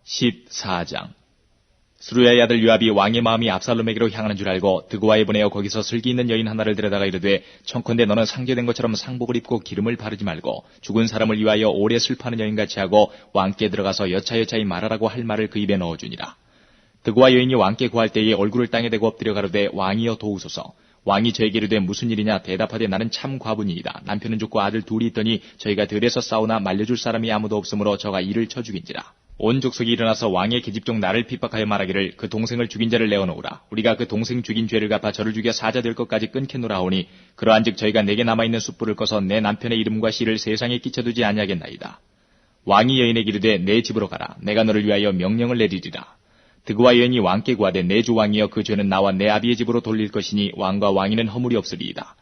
14장. 스루야의 아들 요압이 왕의 마음이 압살롬에게로 향하는 줄 알고 드고아에 보내어 거기서 슬기 있는 여인 하나를 데려다가 이르되, 청컨대 너는 상제된 것처럼 상복을 입고 기름을 바르지 말고 죽은 사람을 위하여 오래 슬퍼하는 여인같이 하고 왕께 들어가서 여차여차히 말하라고 할 말을 그 입에 넣어주니라. 드고아 여인이 왕께 구할 때에 얼굴을 땅에 대고 엎드려 가로되, 왕이여 도우소서. 왕이 저에게 이르되 무슨 일이냐? 대답하되 나는 참 과부니이다. 남편은 죽고 아들 둘이 있더니 저희가 들에서 싸우나 말려줄 사람이 아무도 없으므로 저가 이를 쳐 죽인지라. 온 족속이 일어나서 왕의 계집종 나를 핍박하여 말하기를, 그 동생을 죽인 자를 내어놓으라. 우리가 그 동생 죽인 죄를 갚아 저를 죽여 사자 될 것까지 끊겠노라 하오니, 그러한즉 저희가 내게 남아있는 숯불을 꺼서 내 남편의 이름과 씨를 세상에 끼쳐두지 아니하겠나이다. 왕이 여인에게 이르되 내 집으로 가라. 내가 너를 위하여 명령을 내리리라. 드고아 여인이 왕께 구하되, 내 주 왕이여 그 죄는 나와 내 아비의 집으로 돌릴 것이니 왕과 왕위는 허물이 없으리이다.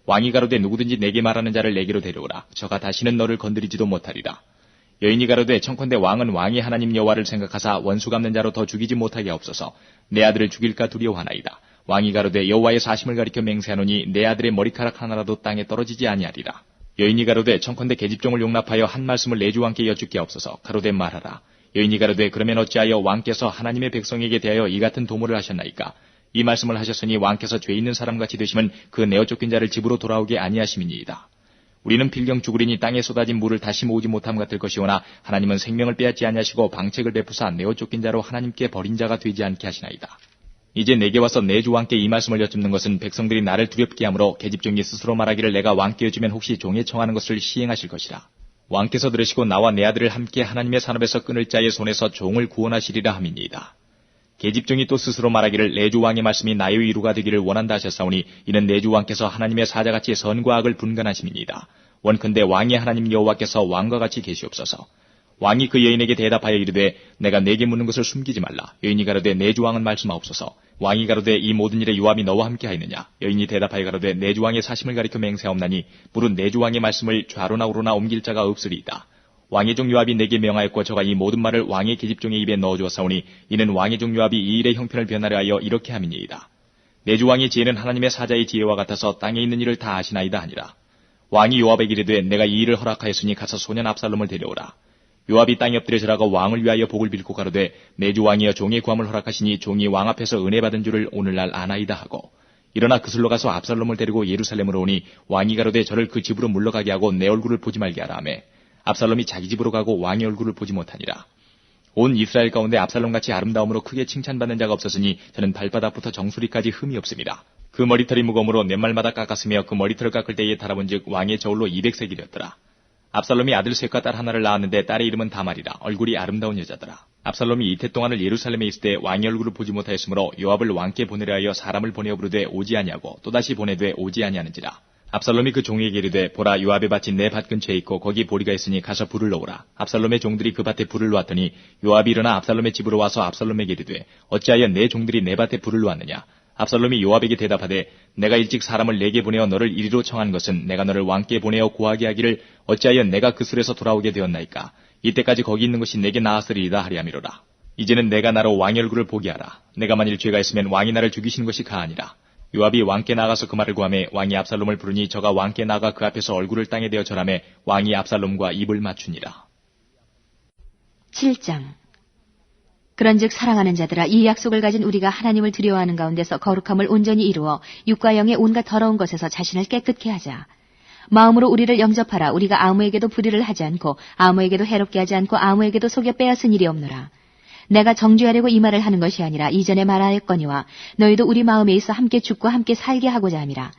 왕이 가로되 누구든지 내게 말하는 자를 내게로 데려오라. 저가 다시는 너를 건드리지도 못하리라. 여인이 가로되, 청컨대 왕은 왕의 하나님 여호와를 생각하사 원수 갚는 자로 더 죽이지 못하게 하옵소서. 내 아들을 죽일까 두려워하나이다. 왕이 가로되, 여호와의 사심을 가리켜 맹세하노니 내 아들의 머리카락 하나라도 땅에 떨어지지 아니하리라. 여인이 가로되, 청컨대 계집종을 용납하여 한 말씀을 내 주 왕께 여쭙게 하옵소서. 가로되 말하라. 여인이 가로되, 그러면 어찌하여 왕께서 하나님의 백성에게 대하여 이 같은 도모를 하셨나이까? 이 말씀을 하셨으니 왕께서 죄 있는 사람같이 되시면 그 내어 쫓긴 자를 집으로 돌아오게 아니하심이니이다. 우리는 필경 죽으리니 땅에 쏟아진 물을 다시 모으지 못함 같을 것이오나 하나님은 생명을 빼앗지 아니하시고 방책을 베푸사 내어 쫓긴 자로 하나님께 버린 자가 되지 않게 하시나이다. 이제 내게 와서 내 주 왕께 이 말씀을 여쭙는 것은 백성들이 나를 두렵게 하므로 계집종이 스스로 말하기를, 내가 왕께 여쭈면 혹시 종에 청하는 것을 시행하실 것이라. 왕께서 들으시고 나와 내 아들을 함께 하나님의 산업에서 끊을 자의 손에서 종을 구원하시리라 함이니이다. 계집종이 또 스스로 말하기를, 내 주 왕의 말씀이 나의 위로가 되기를 원한다 하셨사오니, 이는 내 주 왕께서 하나님의 사자같이 선과 악을 분간하심이니이다. 원컨대 왕의 하나님 여호와께서 왕과 같이 계시옵소서. 왕이 그 여인에게 대답하여 이르되, 내가 내게 묻는 것을 숨기지 말라. 여인이 가로되, 내 주 왕은 말씀하옵소서. 왕이 가로되, 이 모든 일에 요압이 너와 함께 하였느냐? 여인이 대답하여 가로되, 내 주 왕의 사심을 가리켜 맹세하옵나니 무릇 내 주 왕의 말씀을 좌로나 우로나 옮길 자가 없으리이다. 왕의 종 요압이 내게 명하였고 저가 이 모든 말을 왕의 계집종의 입에 넣어주었사오니, 이는 왕의 종 요압이 이 일의 형편을 변하려 하여 이렇게 함이니이다. 내 주 왕의 지혜는 하나님의 사자의 지혜와 같아서 땅에 있는 일을 다 아시나이다 하니라. 왕이 요압에게 이르되, 내가 이 일을 허락하였으니 가서 소년 압살롬을 데려오라. 요압이 땅에 엎드려 절하고 왕을 위하여 복을 빌고 가로되, 내 주 왕이여 종의 구함을 허락하시니 종이 왕 앞에서 은혜 받은 줄을 오늘날 아나이다 하고, 일어나 그슬로 가서 압살롬을 데리고 예루살렘으로 오니, 왕이 가로되 저를 그 집으로 물러가게 하고 내 얼굴을 보지 말게 하라 하며, 압살롬이 자기 집으로 가고 왕의 얼굴을 보지 못하니라. 온 이스라엘 가운데 압살롬같이 아름다움으로 크게 칭찬받는 자가 없었으니 저는 발바닥부터 정수리까지 흠이 없습니다. 그 머리털이 무거움으로 내 말마다 깎았으며 그 머리털을 깎을 때에 달아본즉 왕의 저울로 200세겔이었더라. 압살롬이 아들 셋과 딸 하나를 낳았는데 딸의 이름은 다말이라. 얼굴이 아름다운 여자더라. 압살롬이 이태 동안을 예루살렘에 있을 때 왕의 얼굴을 보지 못하였으므로 요압을 왕께 보내려 하여 사람을 보내어 부르되 오지 아니하고 또다시 보내되 오지 아니하는지라. 압살롬이 그 종에게 이르되, 보라, 요압의 밭이 내 밭 근처에 있고 거기 보리가 있으니 가서 불을 넣으라. 압살롬의 종들이 그 밭에 불을 놓았더니 요압이 일어나 압살롬의 집으로 와서 압살롬에게 이르되, 어찌하여 내 종들이 내 밭에 불을 놓았느냐? 압살롬이 요압에게 대답하되, 내가 일찍 사람을 내게 보내어 너를 이리로 청한 것은 내가 너를 왕께 보내어 고하게 하기를, 어찌하여 내가 그 술에서 돌아오게 되었나이까? 이때까지 거기 있는 것이 내게 나았으리이다 하리하미로라. 이제는 내가 나로 왕의 얼굴을 보게 하라. 내가 만일 죄가 있으면 왕이 나를 죽이시는 것이 가하니라. 요압이 왕께 나가서 그 말을 구하매 왕이 압살롬을 부르니 저가 왕께 나가 그 앞에서 얼굴을 땅에 대어 절하매 왕이 압살롬과 입을 맞추니라. 7장. 그런즉 사랑하는 자들아, 이 약속을 가진 우리가 하나님을 두려워하는 가운데서 거룩함을 온전히 이루어 육과 영의 온갖 더러운 것에서 자신을 깨끗게 하자. 마음으로 우리를 영접하라. 우리가 아무에게도 불의를 하지 않고 아무에게도 해롭게 하지 않고 아무에게도 속여 빼앗은 일이 없노라. 내가 정죄하려고 이 말을 하는 것이 아니라 이전에 말하였거니와 너희도 우리 마음에 있어 함께 죽고 함께 살게 하고자 함이라.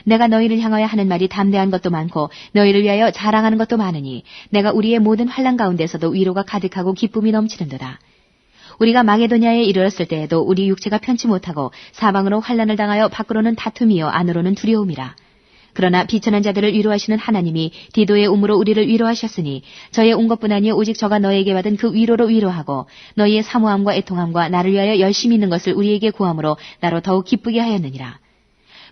내가 너희를 향하여 하는 말이 담대한 것도 많고 너희를 위하여 자랑하는 것도 많으니 내가 우리의 모든 환난 가운데서도 위로가 가득하고 기쁨이 넘치는도다. 우리가 마게도냐에 이르렀을 때에도 우리 육체가 편치 못하고 사방으로 환난을 당하여 밖으로는 다툼이요 안으로는 두려움이라. 그러나 비천한 자들을 위로하시는 하나님이 디도의 우물로 우리를 위로하셨으니 저의 온 것뿐 아니요 오직 저가 너에게 받은 그 위로로 위로하고 너희의 사모함과 애통함과 나를 위하여 열심히 있는 것을 우리에게 구함으로 나로 더욱 기쁘게 하였느니라.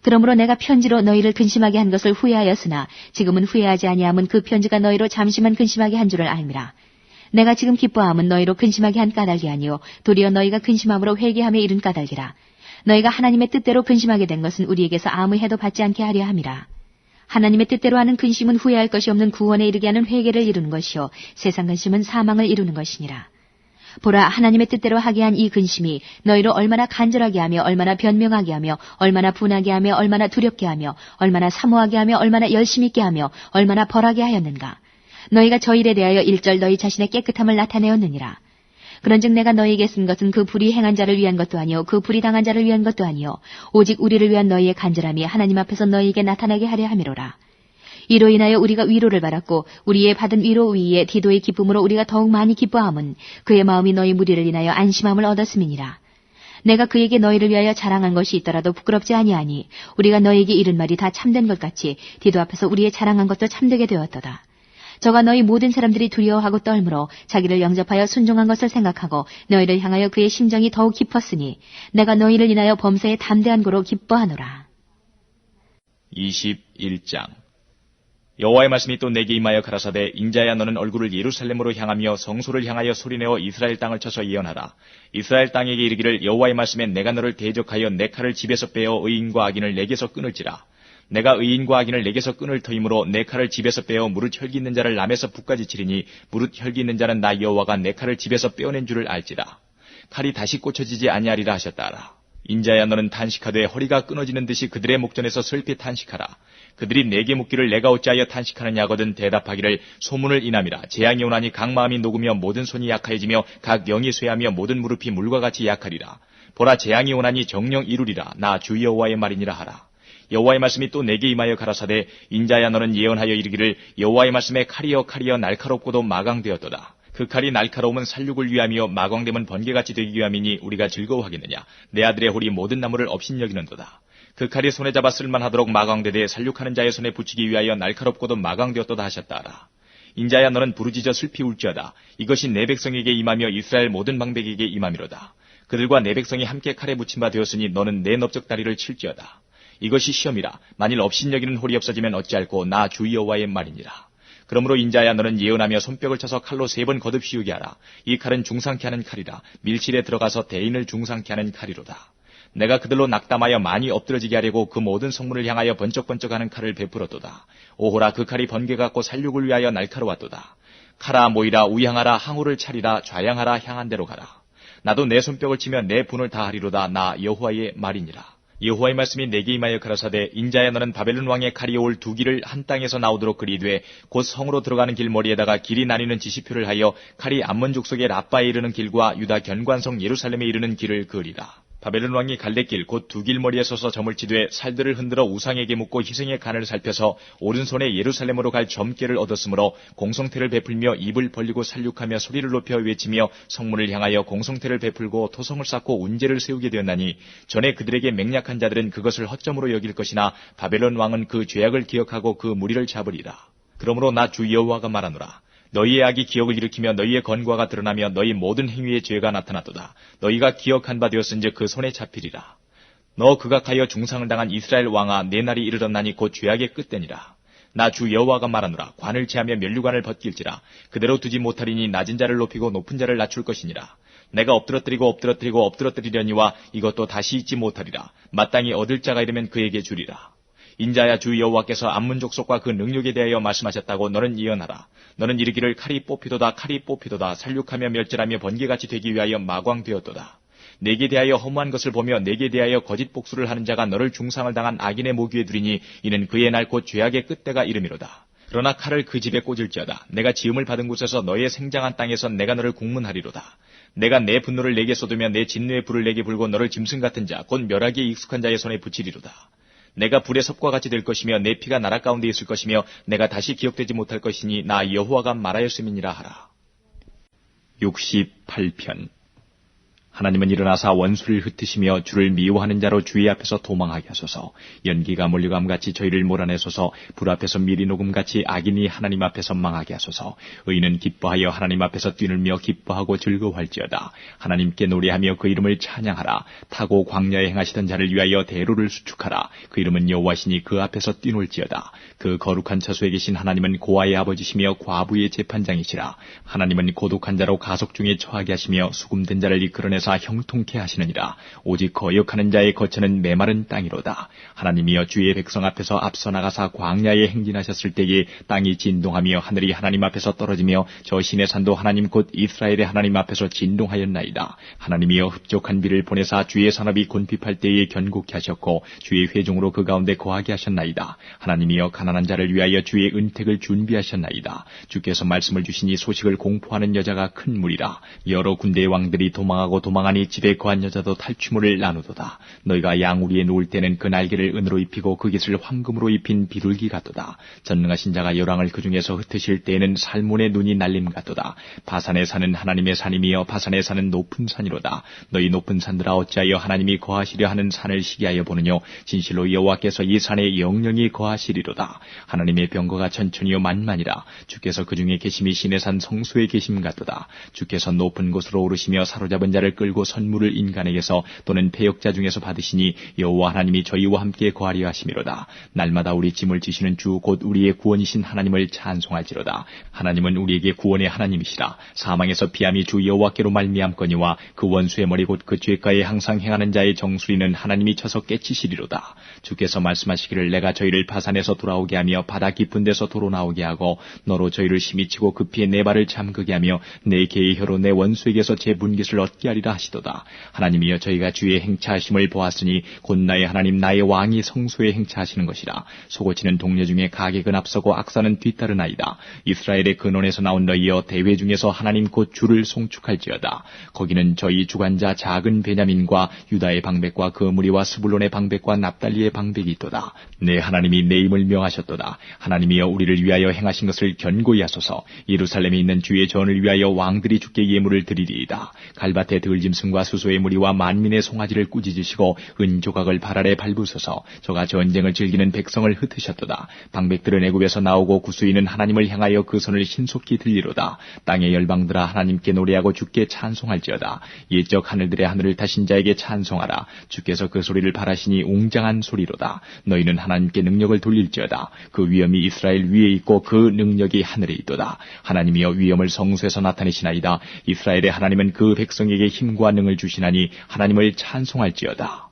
그러므로 내가 편지로 너희를 근심하게 한 것을 후회하였으나 지금은 후회하지 아니함은 그 편지가 너희로 잠시만 근심하게 한 줄을 알미라. 내가 지금 기뻐함은 너희로 근심하게 한 까닭이 아니요 도리어 너희가 근심함으로 회개함에 이른 까닭이라. 너희가 하나님의 뜻대로 근심하게 된 것은 우리에게서 아무 해도 받지 않게 하려 함이라. 하나님의 뜻대로 하는 근심은 후회할 것이 없는 구원에 이르게 하는 회개를 이루는 것이요 세상 근심은 사망을 이루는 것이니라. 보라, 하나님의 뜻대로 하게 한 이 근심이 너희로 얼마나 간절하게 하며 얼마나 변명하게 하며 얼마나 분하게 하며 얼마나 두렵게 하며 얼마나 사모하게 하며 얼마나 열심 있게 하며 얼마나 벌하게 하였는가. 너희가 저 일에 대하여 일절 너희 자신의 깨끗함을 나타내었느니라. 그런즉 내가 너희에게 쓴 것은 그 불의 행한 자를 위한 것도 아니요 그 불의 당한 자를 위한 것도 아니요 오직 우리를 위한 너희의 간절함이 하나님 앞에서 너희에게 나타나게 하려 함이로라. 이로 인하여 우리가 위로를 받았고 우리의 받은 위로 위에 디도의 기쁨으로 우리가 더욱 많이 기뻐함은 그의 마음이 너희 무리를 인하여 안심함을 얻었음이니라. 내가 그에게 너희를 위하여 자랑한 것이 있더라도 부끄럽지 아니하니 우리가 너희에게 이른 말이 다 참된 것 같이 디도 앞에서 우리의 자랑한 것도 참되게 되었도다. 저가 너희 모든 사람들이 두려워하고 떨므로 자기를 영접하여 순종한 것을 생각하고 너희를 향하여 그의 심정이 더욱 깊었으니 내가 너희를 인하여 범사에 담대한 고로 기뻐하노라. 21장 여호와의 말씀이 또 내게 임하여 가라사대 인자야 너는 얼굴을 예루살렘으로 향하며 성소를 향하여 소리내어 이스라엘 땅을 쳐서 예언하라. 이스라엘 땅에게 이르기를 여호와의 말씀에 내가 너를 대적하여 내 칼을 집에서 빼어 의인과 악인을 내게서 끊을지라. 내가 의인과 악인을 내게서 끊을 터이므로 내 칼을 집에서 빼어 무릇 혈기 있는 자를 남에서 북까지 치리니 무릇 혈기 있는 자는 나 여호와가 내 칼을 집에서 빼어낸 줄을 알지라. 칼이 다시 꽂혀지지 아니하리라 하셨다라. 인자야 너는 탄식하되 허리가 끊어지는 듯이 그들의 목전에서 슬피 탄식하라. 그들이 내게 묻기를 내가 어찌하여 탄식하느냐거든 대답하기를 소문을 인함이라. 재앙이 오나니 각 마음이 녹으며 모든 손이 약하여지며 각 영이 쇠하며 모든 무릎이 물과 같이 약하리라. 보라 재앙이 오나니 정령 이루리라. 나 주 여호와의 말이니라 하라. 여호와의 말씀이 또 내게 임하여 가라사대 인자야 너는 예언하여 이르기를 여호와의 말씀에 칼이여 칼이여 날카롭고도 마강되었도다. 그 칼이 날카로움은 살육을 위함이요 마광됨은 번개같이 되기 위함이니 우리가 즐거워하겠느냐. 내 아들의 홀이 모든 나무를 업신여기는도다. 그 칼이 손에 잡아 쓸만하도록 마광되되 살육하는 자의 손에 붙이기 위하여 날카롭고도 마광되었도다 하셨다라. 인자야 너는 부르짖어 슬피 울지어다. 이것이 내 백성에게 임하며 이스라엘 모든 방백에게 임함이로다. 그들과 내 백성이 함께 칼에 붙임 바 되었으니 너는 내 넓적다리를 칠지어다. 이것이 시험이라. 만일 업신여기는 홀이 없어지면 어찌할꼬 나 주 여호와의 말이니라. 그러므로 인자야 너는 예언하며 손뼉을 쳐서 칼로 3번 거듭 씌우게 하라. 이 칼은 중상케 하는 칼이라. 밀실에 들어가서 대인을 중상케 하는 칼이로다. 내가 그들로 낙담하여 많이 엎드러지게 하려고 그 모든 성문을 향하여 번쩍번쩍하는 칼을 베풀었도다. 오호라 그 칼이 번개 같고 살육을 위하여 날카로웠도다. 칼아 모이라 우양하라 항우를 차리라 좌양하라 향한 대로 가라. 나도 내 손뼉을 치며 내 분을 다하리로다. 나 여호와의 말이니라. 여호와의 말씀이 내게 임하여 가라사대 인자야 너는 바벨론 왕의 칼이 올 두 길을 한 땅에서 나오도록 그리되 곧 성으로 들어가는 길머리에다가 길이 나뉘는 지시표를 하여 칼이 암몬 족속의 라빠에 이르는 길과 유다 견관성 예루살렘에 이르는 길을 그으리라. 바벨론 왕이 갈대길 곧 두 길머리에 서서 점을 치되 살들을 흔들어 우상에게 묻고 희생의 간을 살펴서 오른손에 예루살렘으로 갈 점괘를 얻었으므로 공성태를 베풀며 입을 벌리고 살육하며 소리를 높여 외치며 성문을 향하여 공성태를 베풀고 토성을 쌓고 운제를 세우게 되었나니 전에 그들에게 맹약한 자들은 그것을 허점으로 여길 것이나 바벨론 왕은 그 죄악을 기억하고 그 무리를 잡으리라. 그러므로 나 주 여호와가 말하노라. 너희의 악이 기억을 일으키며 너희의 건과가 드러나며 너희 모든 행위의 죄가 나타났도다. 너희가 기억한 바 되었은즉 그 손에 잡히리라. 너 극악하여 중상을 당한 이스라엘 왕아 내 날이 이르렀나니 곧 죄악의 끝되니라. 나 주 여호와가 말하노라. 관을 제하며 면류관을 벗길지라. 그대로 두지 못하리니 낮은 자를 높이고 높은 자를 낮출 것이니라. 내가 엎드러뜨리려니와 이것도 다시 잊지 못하리라. 마땅히 얻을 자가 이르면 그에게 주리라. 인자야 주 여호와께서 암몬 족속과 그 능력에 대하여 말씀하셨다고 너는 예언하라. 너는 이르기를 칼이 뽑히도다 살육하며 멸절하며 번개같이 되기 위하여 마광되었도다. 내게 대하여 허무한 것을 보며 내게 대하여 거짓 복수를 하는 자가 너를 중상을 당한 악인의 모기에 두리니 이는 그의 날 곧 죄악의 끝때가 이름이로다. 그러나 칼을 그 집에 꽂을지어다. 내가 지음을 받은 곳에서 너의 생장한 땅에서 내가 너를 국문하리로다. 내가 내 분노를 내게 쏟으며 내 진노의 불을 내게 불고 너를 짐승 같은 자 곧 멸하기에 익숙한 자의 손에 붙이리로다. 내가 불의 섭과 같이 될 것이며 내 피가 나라 가운데 있을 것이며 내가 다시 기억되지 못할 것이니 나 여호와가 말하였음이니라 하라. 68편 하나님은 일어나사 원수를 흩으시며 주를 미워하는 자로 주의 앞에서 도망하게 하소서. 연기가 몰려감같이 저희를 몰아내소서. 불 앞에서 미리 녹음같이 악인이 하나님 앞에서 망하게 하소서. 의인은 기뻐하여 하나님 앞에서 뛰놀며 기뻐하고 즐거워할지어다. 하나님께 노래하며 그 이름을 찬양하라. 타고 광야에 행하시던 자를 위하여 대로를 수축하라. 그 이름은 여호와시니 그 앞에서 뛰놀지어다. 그 거룩한 처소에 계신 하나님은 고아의 아버지시며 과부의 재판장이시라. 하나님은 고독한 자로 가속 중에 처하게 하시며 수금된 자를 이끌어내사 하사 형통케 하시느니라. 오직 거역하는 자의 거처는 메마른 땅이로다. 하나님이여 주의 백성 앞에서 앞서 나가사 광야에 행진하셨을 때에 땅이 진동하며 하늘이 하나님 앞에서 떨어지며 저 신의 산도 하나님 곧 이스라엘의 하나님 앞에서 진동하였나이다. 하나님이여 흡족한 비를 보내사 주의 산업이 곤핍할 때에 견고케 하셨고 주의 회중으로 그 가운데 거하게 하셨나이다. 하나님이여 가난한 자를 위하여 주의 은택을 준비하셨나이다. 주께서 말씀을 주시니 소식을 공포하는 여자가 큰 무리라. 여러 군대의 왕들이 도망하고 도망하니 집에 거한 여자도 탈취물을 나누도다. 너희가 양우리에 누울 때는 그 날개를 은으로 입히고 그 깃을 황금으로 입힌 비둘기 같도다. 전능하신 자가 열왕을 그 중에서 흩으실 때에는 살몬의 눈이 날림 같도다. 바산에 사는 하나님의 산임이여 바산에 사는 높은 산이로다. 너희 높은 산들아 어찌하여 하나님이 거하시려 하는 산을 시기하여 보느뇨. 진실로 여호와께서 이 산에 영영이 거하시리로다. 하나님의 병거가 천천히요 만만이라. 주께서 그 중에 계심이 신의 산 성소에 계심 같도다. 주께서 높은 곳으로 오르시며 사로잡은 자를 끌고 선물을 인간에게서 또는 패역자 중에서 받으시니 여호와 하나님이 저희와 함께 거하려 하심이로다. 날마다 우리 짐을 지시는 주 곧 우리의 구원이신 하나님을 찬송할지로다. 하나님은 우리에게 구원의 하나님이시라. 사망에서 피함이 주 여호와께로 말미암거니와 그 원수의 머리 곧 그 죄가에 항상 행하는 자의 정수리는 하나님이 쳐서 깨치시리로다. 주께서 말씀하시기를 내가 저희를 바산에서 돌아오게 하며 바다 깊은 데서 도로 나오게 하고 너로 저희를 심히 치고 급히 내 발을 잠그게 하며 내 개의 혀로 내 원수에게서 제 분깃을 얻게 하리라 하시도다. 하나님이여 저희가 주의 행차하심을 보았으니 곧 나의 하나님 나의 왕이 성소에 행차하시는 것이라. 소고치는 동료 중에 가객은 앞서고 악사는 뒤따르나이다. 이스라엘의 근원에서 나온 너희여 대회 중에서 하나님 곧 주를 송축할지어다. 거기는 저희 주관자 작은 베냐민과 유다의 방백과 그 무리와 스불론의 방백과 납달리의 방백이 있도다. 내 하나님이 내 힘을 명하셨도다. 하나님이여 우리를 위하여 행하신 것을 견고히 하소서. 예루살렘에 있는 주의 전을 위하여 왕들이 주께 예물을 드리리이다. 갈밭의 들짐승과 수소의 무리와 만민의 송아지를 꾸짖으시고 은조각을 발 아래 밟으소서. 저가 전쟁을 즐기는 백성을 흩으셨도다. 방백들은 애굽에서 나오고 구수인은 하나님을 향하여 그 손을 신속히 들리로다. 땅의 열방들아 하나님께 노래하고 주께 찬송할지어다. 옛적 하늘들의 하늘을 타신 자에게 찬송하라. 주께서 그 소리를 바라시니 웅장한 소리로다. 너희는 하나님께 능력을 돌릴지어다. 그 위엄이 이스라엘 위에 있고 그 능력이 하늘에 있도다. 하나님이여 위엄을 성소에서 나타내시나이다. 이스라엘의 하나님은 그 백성에게 힘과 능을 주시나니 하나님을 찬송할지어다.